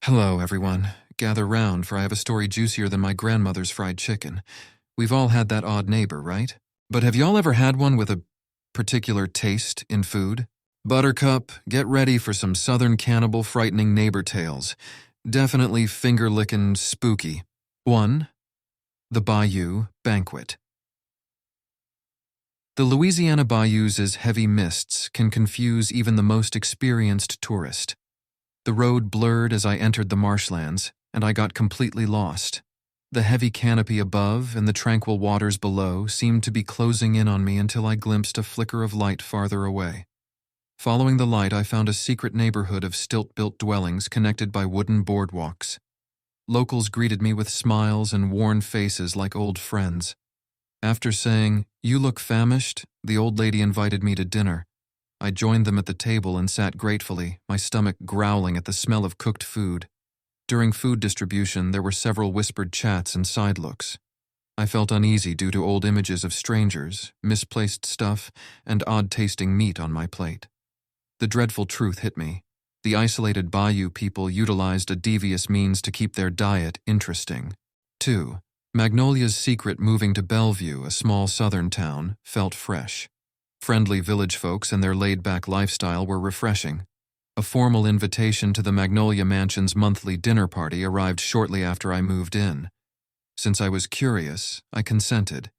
Hello, everyone. Gather round, for I have a story juicier than my grandmother's fried chicken. We've all had that odd neighbor, right? But have y'all ever had one with a particular taste in food? Buttercup, get ready for some southern cannibal frightening neighbor tales. Definitely finger-licking spooky. 1. The Bayou Banquet. The Louisiana bayous' heavy mists can confuse even the most experienced tourist. The road blurred as I entered the marshlands, and I got completely lost. The heavy canopy above and the tranquil waters below seemed to be closing in on me until I glimpsed a flicker of light farther away. Following the light, I found a secret neighborhood of stilt-built dwellings connected by wooden boardwalks. Locals greeted me with smiles and worn faces like old friends. After saying, "You look famished," the old lady invited me to dinner. I joined them at the table and sat gratefully, my stomach growling at the smell of cooked food. During food distribution, there were several whispered chats and side looks. I felt uneasy due to old images of strangers, misplaced stuff, and odd-tasting meat on my plate. The dreadful truth hit me. The isolated bayou people utilized a devious means to keep their diet interesting. 2. Magnolia's secret moving to Bellevue, a small southern town, felt fresh. Friendly village folks and their laid-back lifestyle were refreshing. A formal invitation to the Magnolia Mansion's monthly dinner party arrived shortly after I moved in. Since I was curious, I consented.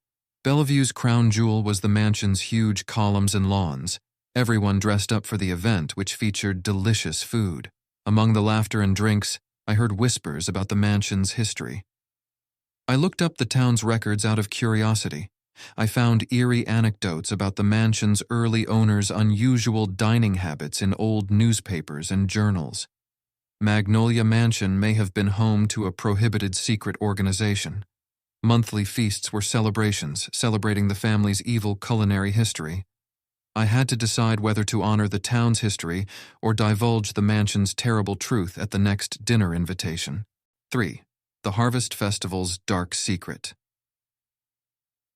Bellevue's crown jewel was the mansion's huge columns and lawns. Everyone dressed up for the event, which featured delicious food. Among the laughter and drinks, I heard whispers about the mansion's history. I looked up the town's records out of curiosity. I found eerie anecdotes about the mansion's early owners' unusual dining habits in old newspapers and journals. Magnolia Mansion may have been home to a prohibited secret organization. Monthly feasts were celebrations, celebrating the family's evil culinary history. I had to decide whether to honor the town's history or divulge the mansion's terrible truth at the next dinner invitation. 3. The Harvest Festival's Dark Secret.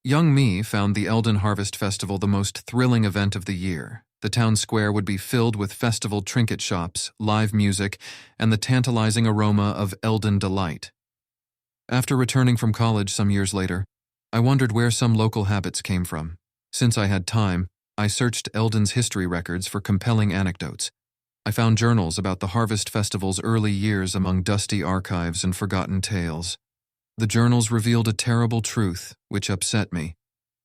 Young me found the Eldon Harvest Festival the most thrilling event of the year. The town square would be filled with festival trinket shops, live music, and the tantalizing aroma of Eldon delight. After returning from college some years later, I wondered where some local habits came from. Since I had time, I searched Eldon's history records for compelling anecdotes. I found journals about the Harvest Festival's early years among dusty archives and forgotten tales. The journals revealed a terrible truth, which upset me.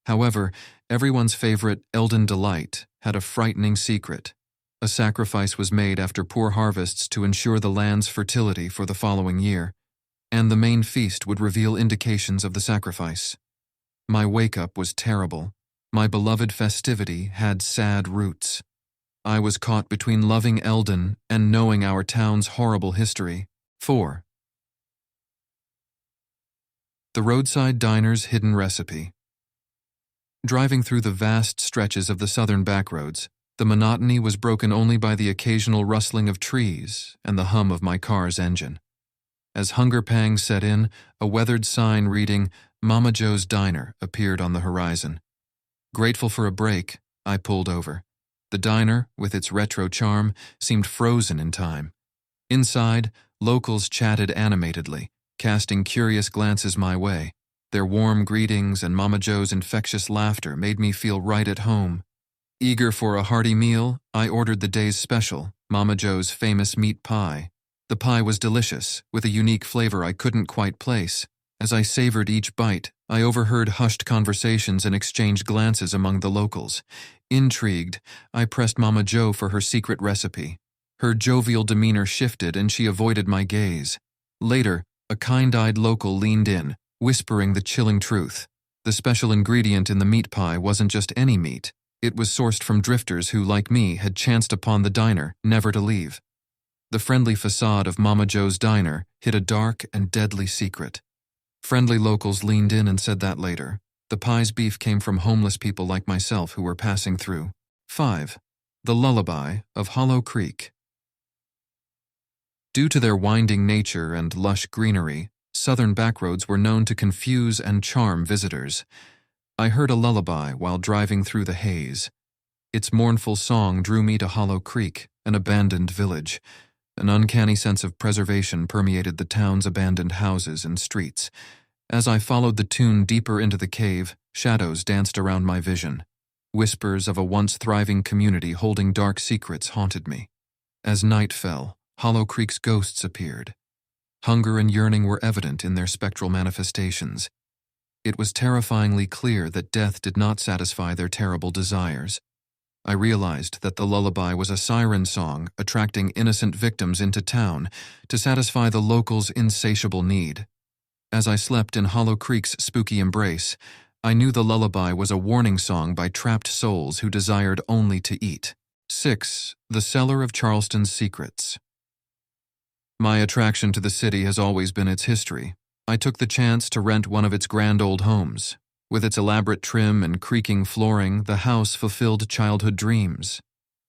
However, everyone's favorite Eldon delight had a frightening secret. A sacrifice was made after poor harvests to ensure the land's fertility for the following year, and the main feast would reveal indications of the sacrifice. My wake-up was terrible. My beloved festivity had sad roots. I was caught between loving Eldon and knowing our town's horrible history. 4. The Roadside Diner's Hidden Recipe. Driving through the vast stretches of the southern backroads, the monotony was broken only by the occasional rustling of trees and the hum of my car's engine. As hunger pangs set in, a weathered sign reading, "Mama Joe's Diner," appeared on the horizon. Grateful for a break, I pulled over. The diner, with its retro charm, seemed frozen in time. Inside, locals chatted animatedly, casting curious glances my way. Their warm greetings and Mama Joe's infectious laughter made me feel right at home. Eager for a hearty meal, I ordered the day's special, Mama Joe's famous meat pie. The pie was delicious, with a unique flavor I couldn't quite place. As I savored each bite, I overheard hushed conversations and exchanged glances among the locals. Intrigued, I pressed Mama Joe for her secret recipe. Her jovial demeanor shifted and she avoided my gaze. Later, a kind-eyed local leaned in, whispering the chilling truth. The special ingredient in the meat pie wasn't just any meat. It was sourced from drifters who, like me, had chanced upon the diner, never to leave. The friendly facade of Mama Joe's Diner hid a dark and deadly secret. Friendly locals leaned in and said that later. The pie's beef came from homeless people like myself who were passing through. 5. The Lullaby of Hollow Creek. Due to their winding nature and lush greenery, southern backroads were known to confuse and charm visitors. I heard a lullaby while driving through the haze. Its mournful song drew me to Hollow Creek, an abandoned village. An uncanny sense of preservation permeated the town's abandoned houses and streets. As I followed the tune deeper into the cave, shadows danced around my vision. Whispers of a once thriving community holding dark secrets haunted me. As night fell, Hollow Creek's ghosts appeared. Hunger and yearning were evident in their spectral manifestations. It was terrifyingly clear that death did not satisfy their terrible desires. I realized that the lullaby was a siren song attracting innocent victims into town to satisfy the locals' insatiable need. As I slept in Hollow Creek's spooky embrace, I knew the lullaby was a warning song by trapped souls who desired only to eat. 6. The Cellar of Charleston's Secrets. My attraction to the city has always been its history. I took the chance to rent one of its grand old homes. With its elaborate trim and creaking flooring, the house fulfilled childhood dreams.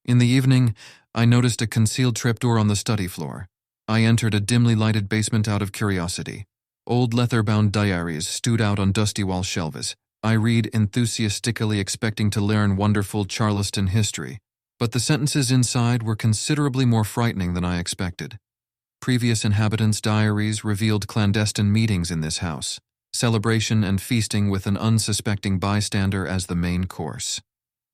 In the evening, I noticed a concealed trapdoor on the study floor. I entered a dimly lighted basement out of curiosity. Old leather-bound diaries stewed out on dusty wall shelves. I read enthusiastically, expecting to learn wonderful Charleston history, but the sentences inside were considerably more frightening than I expected. Previous inhabitants' diaries revealed clandestine meetings in this house, celebration and feasting with an unsuspecting bystander as the main course.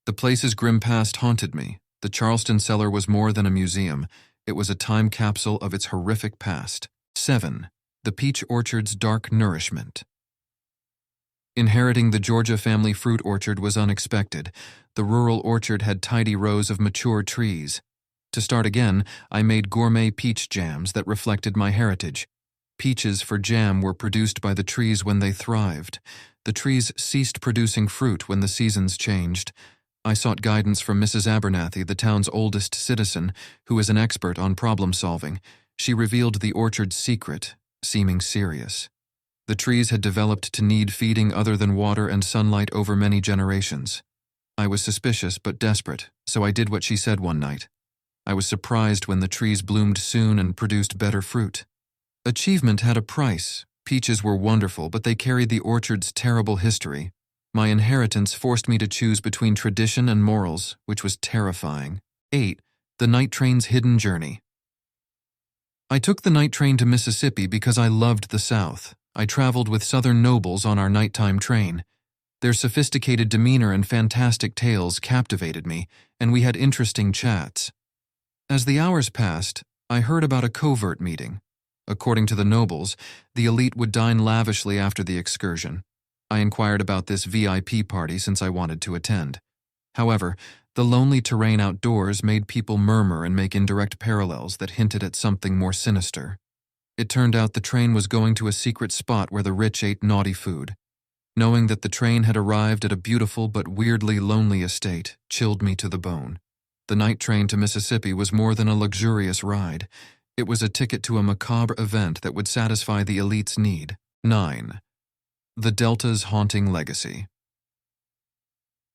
The place's grim past haunted me. The Charleston cellar was more than a museum. It was a time capsule of its horrific past. 7. The Peach Orchard's Dark Nourishment. Inheriting the Georgia family fruit orchard was unexpected. The rural orchard had tidy rows of mature trees. To start again, I made gourmet peach jams that reflected my heritage. Peaches for jam were produced by the trees when they thrived. The trees ceased producing fruit when the seasons changed. I sought guidance from Mrs. Abernathy, the town's oldest citizen, who is an expert on problem-solving. She revealed the orchard's secret, seeming serious. The trees had developed to need feeding other than water and sunlight over many generations. I was suspicious but desperate, so I did what she said one night. I was surprised when the trees bloomed soon and produced better fruit. Achievement had a price. Peaches were wonderful, but they carried the orchard's terrible history. My inheritance forced me to choose between tradition and morals, which was terrifying. 8. The Night Train's Hidden Journey. I took the night train to Mississippi because I loved the South. I traveled with Southern nobles on our nighttime train. Their sophisticated demeanor and fantastic tales captivated me, and we had interesting chats. As the hours passed, I heard about a covert meeting. According to the nobles, the elite would dine lavishly after the excursion. I inquired about this VIP party since I wanted to attend. However, the lonely terrain outdoors made people murmur and make indirect parallels that hinted at something more sinister. It turned out the train was going to a secret spot where the rich ate naughty food. Knowing that the train had arrived at a beautiful but weirdly lonely estate chilled me to the bone. The night train to Mississippi was more than a luxurious ride. It was a ticket to a macabre event that would satisfy the elite's need. 9. The Delta's Haunting Legacy.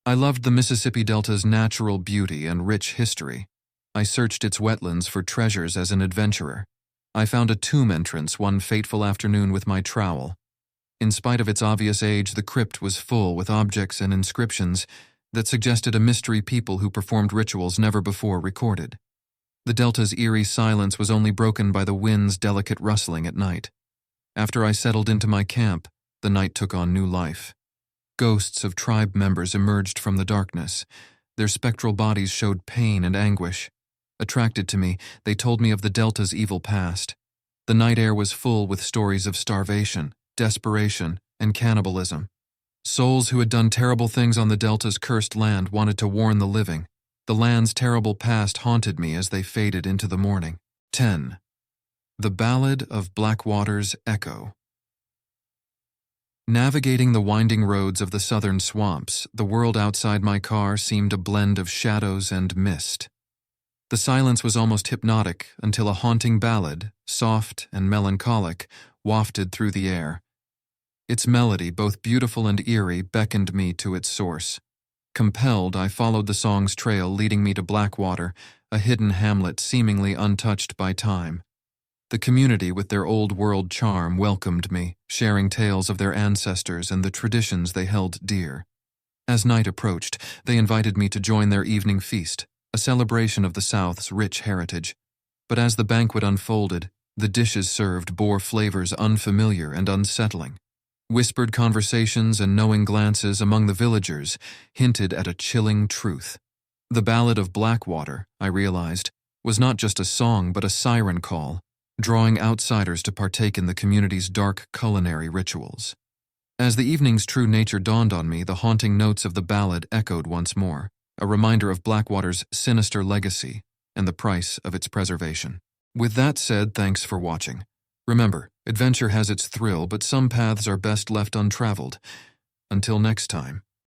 I loved the Mississippi Delta's natural beauty and rich history. I searched its wetlands for treasures as an adventurer. I found a tomb entrance one fateful afternoon with my trowel. In spite of its obvious age, the crypt was full with objects and inscriptions that suggested a mystery people who performed rituals never before recorded. The Delta's eerie silence was only broken by the wind's delicate rustling at night. After I settled into my camp, the night took on new life. Ghosts of tribe members emerged from the darkness. Their spectral bodies showed pain and anguish. Attracted to me, they told me of the Delta's evil past. The night air was full with stories of starvation, desperation, and cannibalism. Souls who had done terrible things on the Delta's cursed land wanted to warn the living. The land's terrible past haunted me as they faded into the morning. 10. The Ballad of Blackwater's Echo. Navigating the winding roads of the southern swamps, the world outside my car seemed a blend of shadows and mist. The silence was almost hypnotic until a haunting ballad, soft and melancholic, wafted through the air. Its melody, both beautiful and eerie, beckoned me to its source. Compelled, I followed the song's trail, leading me to Blackwater, a hidden hamlet seemingly untouched by time. The community, with their old-world charm, welcomed me, sharing tales of their ancestors and the traditions they held dear. As night approached, they invited me to join their evening feast, a celebration of the South's rich heritage. But as the banquet unfolded, the dishes served bore flavors unfamiliar and unsettling. Whispered conversations and knowing glances among the villagers hinted at a chilling truth. The Ballad of Blackwater, I realized, was not just a song but a siren call, drawing outsiders to partake in the community's dark culinary rituals. As the evening's true nature dawned on me, the haunting notes of the ballad echoed once more, a reminder of Blackwater's sinister legacy and the price of its preservation. With that said, thanks for watching. Remember, adventure has its thrill, but some paths are best left untraveled. Until next time.